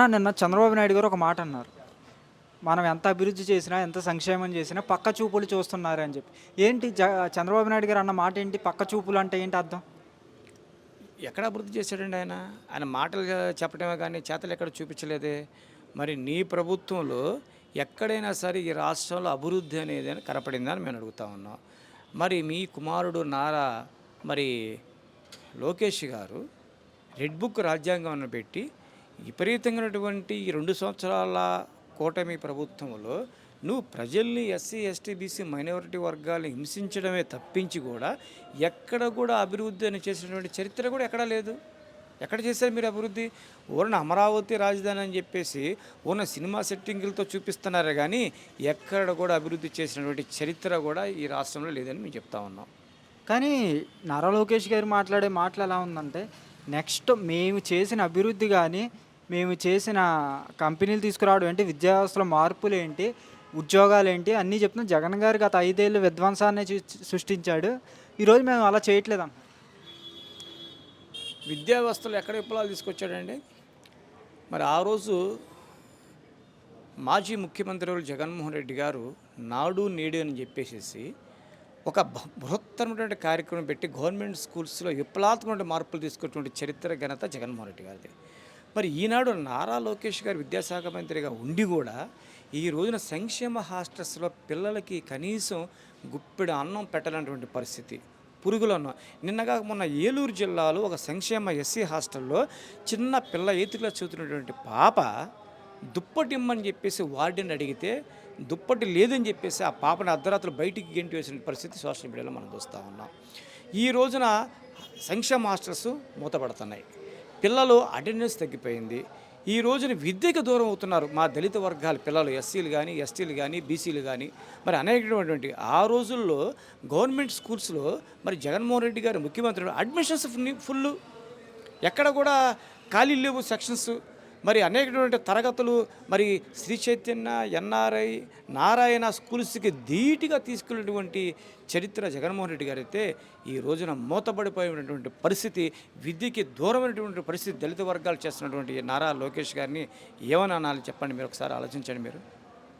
నిన్న చంద్రబాబు నాయుడు గారు ఒక మాట అన్నారు. మనం ఎంత అభివృద్ధి చేసినా, ఎంత సంక్షేమం చేసినా పక్క చూపులు చూస్తున్నారని చెప్పి. ఏంటి చంద్రబాబు నాయుడు గారు అన్న మాట ఏంటి? పక్క చూపులు అంటే ఏంటి అర్థం? ఎక్కడ అభివృద్ధి చేశాడండి ఆయన? ఆయన మాటలుగా చెప్పడమే కానీ చేతలు ఎక్కడ చూపించలేదే. మరి నీ ప్రభుత్వంలో ఎక్కడైనా సరే ఈ రాష్ట్రంలో అభివృద్ధి అనేది కనపడిందా అని మేము అడుగుతా ఉన్నాం. మరి మీ కుమారుడు నారా మరి లోకేష్ గారు రెడ్ బుక్ రాజ్యాంగం పెట్టి విపరీతమైనటువంటి ఈ 2 సంవత్సరాల కూటమి ప్రభుత్వంలో నువ్వు ప్రజల్ని ఎస్సీ, ఎస్టీ, బీసీ మైనారిటీ వర్గాలను హింసించడమే తప్పించి కూడా ఎక్కడ కూడా అభివృద్ధి అని చేసినటువంటి చరిత్ర కూడా ఎక్కడా లేదు. ఎక్కడ చేశారు మీరు అభివృద్ధి? ఓరన అమరావతి రాజధాని అని చెప్పేసి ఓన సినిమా సెట్టింగులతో చూపిస్తున్నారే కానీ ఎక్కడ కూడా అభివృద్ధి చేసినటువంటి చరిత్ర కూడా ఈ రాష్ట్రంలో లేదని మేము చెప్తా ఉన్నాం. కానీ నారా లోకేష్ గారు మాట్లాడే మాటలు ఎలా ఉందంటే, నెక్స్ట్ మేము చేసిన అభివృద్ధి గానీ, మేము చేసిన కంపెనీలు తీసుకురావడం ఏంటి, విద్యా వ్యవస్థలో మార్పులేంటి, ఉద్యోగాలేంటి అన్నీ చెప్తున్నాం. జగన్ గారు గత 5 ఏళ్ళు విధ్వంసాన్ని సృష్టించాడు. ఈరోజు మేము అలా చేయట్లేదంటున్నాం. విద్యా వ్యవస్థలో ఎక్కడ విప్లవాలు తీసుకొచ్చాడండి? మరి ఆ రోజు మాజీ ముఖ్యమంత్రి జగన్మోహన్ రెడ్డి గారు నాడు నేడు అని చెప్పేసి ఒక బృహత్తరమైనటువంటి కార్యక్రమం పెట్టి గవర్నమెంట్ స్కూల్స్లో విప్లవాత్మక మార్పులు తీసుకున్నటువంటి చరిత్ర ఘనత జగన్మోహన్ రెడ్డి గారిది. మరి ఈనాడు నారా లోకేష్ గారు విద్యాశాఖ మంత్రిగా ఉండి కూడా ఈ రోజున సంక్షేమ హాస్టల్స్లో పిల్లలకి కనీసం గుప్పెడు అన్నం పెట్టలేనటువంటి పరిస్థితి. పురుగులన్నం. నిన్నగా మొన్న ఏలూరు జిల్లాలో ఒక సంక్షేమ ఎస్సీ హాస్టల్లో చిన్న పిల్ల 8th క్లాస్ చదువుతున్నటువంటి పాప దుప్పటి ఇమ్మని చెప్పేసి వార్డెన్ అడిగితే దుప్పటి లేదని చెప్పేసి ఆ పాపని అర్ధరాత్రులు బయటికి గెంటి వేసిన పరిస్థితి సోషల్ మీడియాలో మనం చూస్తూ ఉన్నాం. ఈ రోజున సంక్షేమ హాస్టల్స్ మూతపడుతున్నాయి. పిల్లలు అటెండెన్స్ తగ్గిపోయింది. ఈ రోజున విద్యకు దూరం అవుతున్నారు మా దళిత వర్గాల పిల్లలు, ఎస్సీలు కానీ, ఎస్టీలు కానీ, బీసీలు కానీ. మరి అనేకటువంటి ఆ రోజుల్లో గవర్నమెంట్ స్కూల్స్లో మరి జగన్మోహన్ రెడ్డి గారు ముఖ్యమంత్రి అడ్మిషన్స్ ఫుల్, ఎక్కడ కూడా ఖాళీ లేవు సెక్షన్స్. మరి అనేకటువంటి తరగతులు మరి శ్రీ చైతన్య, ఎన్ఆర్ఐ, నారాయణ స్కూల్స్కి ధీటుగా తీసుకెళ్ళినటువంటి చరిత్ర జగన్మోహన్ రెడ్డి గారు అయితే ఈ రోజున మూతపడిపోయినటువంటి పరిస్థితి, విద్యకి దూరమైనటువంటి పరిస్థితి దళిత వర్గాలు చేస్తున్నటువంటి నారా లోకేష్ గారిని ఏమని అనాలి చెప్పండి? మీరు ఒకసారి ఆలోచించండి. మీరు